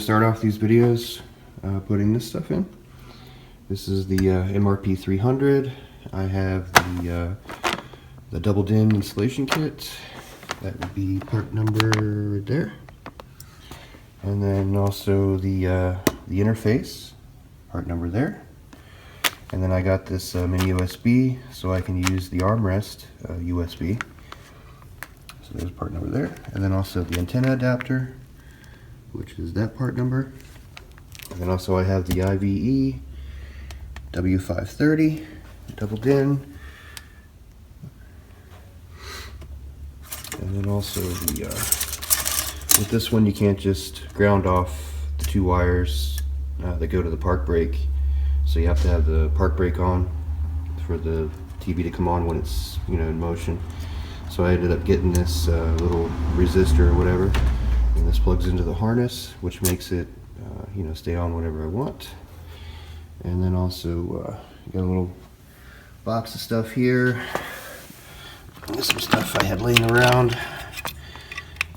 to start off these videos putting this stuff in. This is the MRP 300. I have the double DIN installation kit. That would be part number right there. And then also the interface, part number there. And then I got this mini USB so I can use the armrest USB. So there's part number there. And then also the antenna adapter, which is that part number. And then also I have the IVE W530 double DIN. And then also the with this one you can't just ground off the two wires that go to the park brake, so you have to have the park brake on for the TV to come on when it's in motion. So I ended up getting this little resistor or whatever, and this plugs into the harness, which makes it stay on whenever I want. And then also you got a little box of stuff here. Some stuff I had laying around.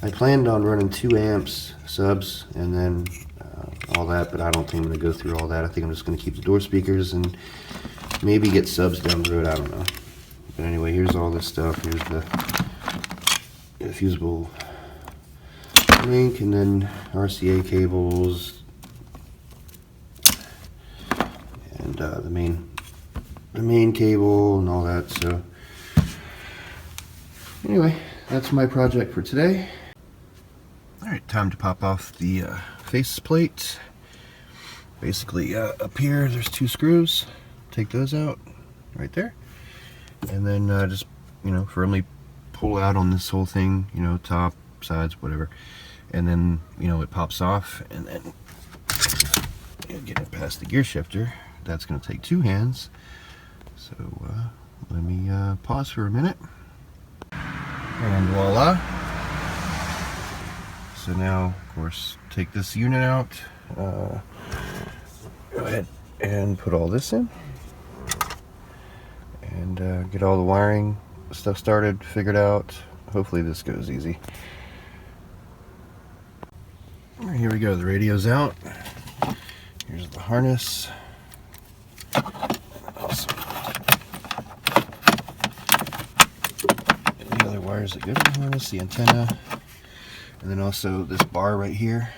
I planned on running 2 amps subs and then all that, but I don't think I'm going to go through all that. I think I'm just going to keep the door speakers and maybe get subs down the road. I don't know. But anyway, here's all this stuff. Here's the fusible link, and then RCA cables, and the main cable and all that. So anyway, that's my project for today. Alright, time to pop off the face plate. Basically up here there's 2 screws. Take those out right there. And then just firmly pull out on this whole thing, top, sides, whatever. And then it pops off, and then get it past the gear shifter. That's going to take 2 hands. So let me pause for a minute. And voila. So now, of course, take this unit out. Go ahead and put all this in. And get all the wiring stuff started, figured out. Hopefully this goes easy. Alright, here we go. The radio's out. Here's the harness. Awesome. The other wires that go to the harness, the antenna, and then also this bar right here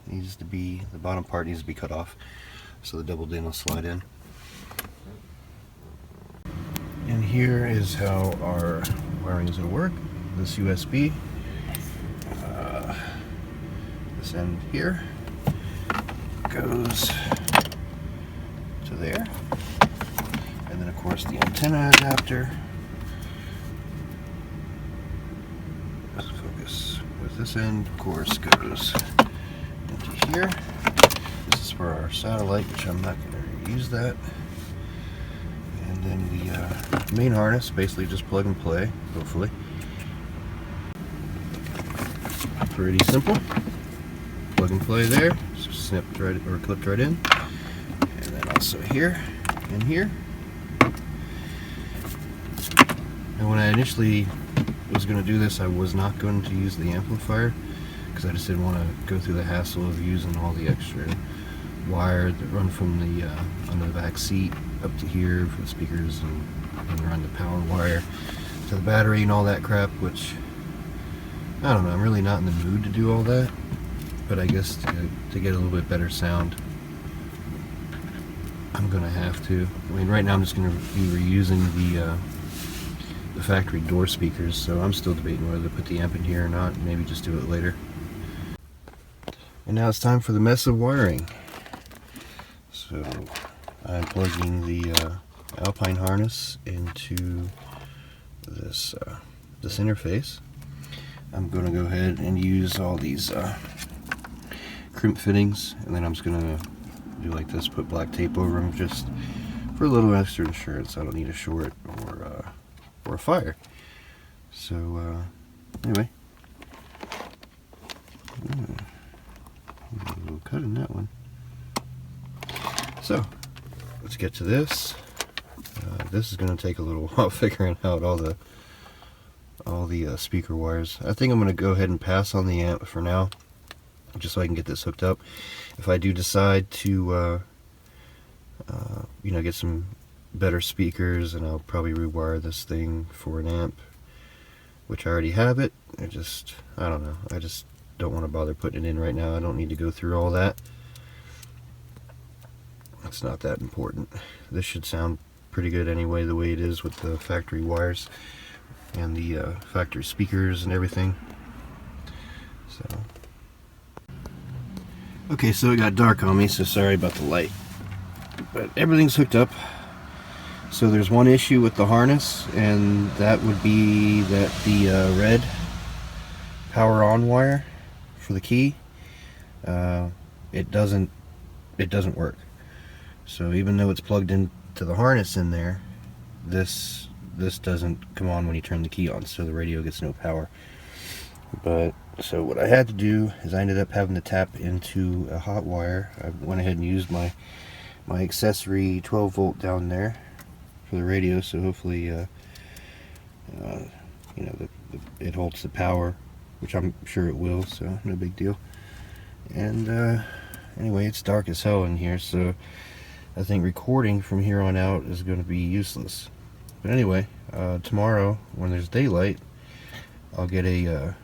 needs to be, the bottom part needs to be cut off so the double DIN will slide in. And here is how our wiring is going to work. This USB, this end here goes to there, and then of course the antenna adapter. Let's focus with this end, of course, goes into here. This is for our satellite, which I'm not going to use that. And then the main harness, basically just plug and play, hopefully. Pretty simple. Plug and play there, snipped right, or clipped right in. And then also here and here. And when I initially was going to do this, I was not going to use the amplifier because I just didn't want to go through the hassle of using all the extra wire that run from the on the back seat up to here for the speakers, and run the power wire to the battery and all that crap, which I don't know, I'm really not in the mood to do all that, but I guess to get a little bit better sound I'm gonna have to. I mean, right now I'm just gonna be reusing the factory door speakers, so I'm still debating whether to put the amp in here or not, and maybe just do it later. And now it's time for the mess of wiring. So I'm plugging the alpine harness into this this interface. I'm going to go ahead and use all these crimp fittings, and then I'm just going to do like this, put black tape over them just for a little extra insurance. I don't need a short or a fire. So anyway, a little cut in that one. So let's get to this. This is going to take a little while figuring out all the speaker wires. I think I'm going to go ahead and pass on the amp for now. just so I can get this hooked up. If I do decide to you know, get some better speakers, and I'll probably rewire this thing for an amp, which I already have it. I don't know, I just don't want to bother putting it in right now. I don't need to go through all that. It's not that important. This should sound pretty good anyway, the way it is with the factory wires and the factory speakers and everything. So okay, so it got dark on me, so sorry about the light, but everything's hooked up. So there's one issue with the harness, and that would be that the red power on wire for the key, it doesn't work. So even though it's plugged into the harness in there, this doesn't come on when you turn the key on, so the radio gets no power. But so what I had to do is I ended up having to tap into a hot wire. I went ahead and used my accessory 12 volt down there for the radio, so hopefully you know, it holds the power, which I'm sure it will, so no big deal. And anyway, it's dark as hell in here, so I think recording from here on out is going to be useless. But anyway, tomorrow when there's daylight, I'll get a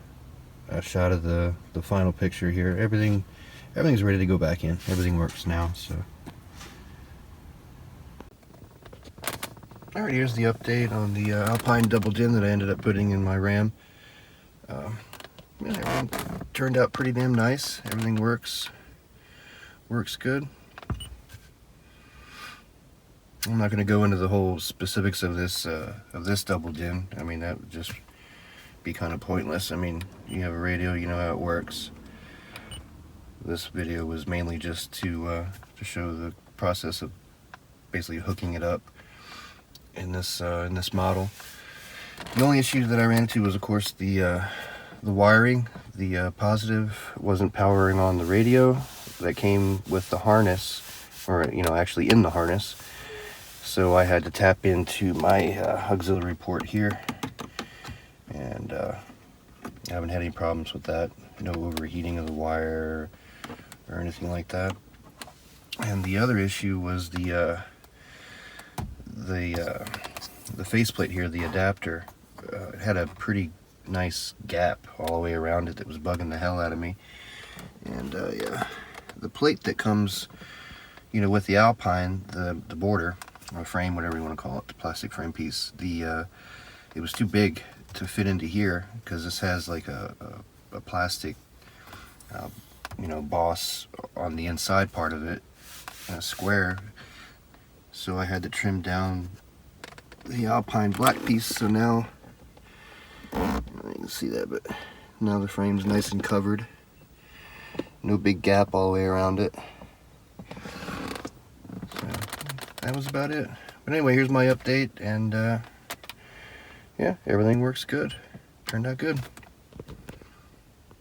shot of the final picture here. Everything's ready to go back in. Everything works now, so. Alright, here's the update on the Alpine double din that I ended up putting in my RAM. Yeah, everything turned out pretty damn nice. Everything works good. I'm not going to go into the whole specifics of this double din. I mean, that would just be kind of pointless. I mean, you have a radio, you know how it works. This video was mainly just to show the process of basically hooking it up in this model. The only issue that I ran into was, of course, the wiring. The positive wasn't powering on the radio that came with the harness, or you know, actually in the harness. So I had to tap into my auxiliary port here, and I haven't had any problems with that. No overheating of the wire or anything like that. And the other issue was the faceplate here, the adapter. It had a pretty nice gap all the way around it that was bugging the hell out of me. And yeah, the plate that comes, you know, with the Alpine, the border or frame, whatever you want to call it, the plastic frame piece, it was too big to fit into here, because this has like a plastic you know, boss on the inside part of it, a square. So I had to trim down the Alpine black piece. So now, I don't know if you can see that, but now the frame's nice and covered. No big gap all the way around it. So that was about it. But anyway, here's my update, and yeah, everything works good. Turned out good.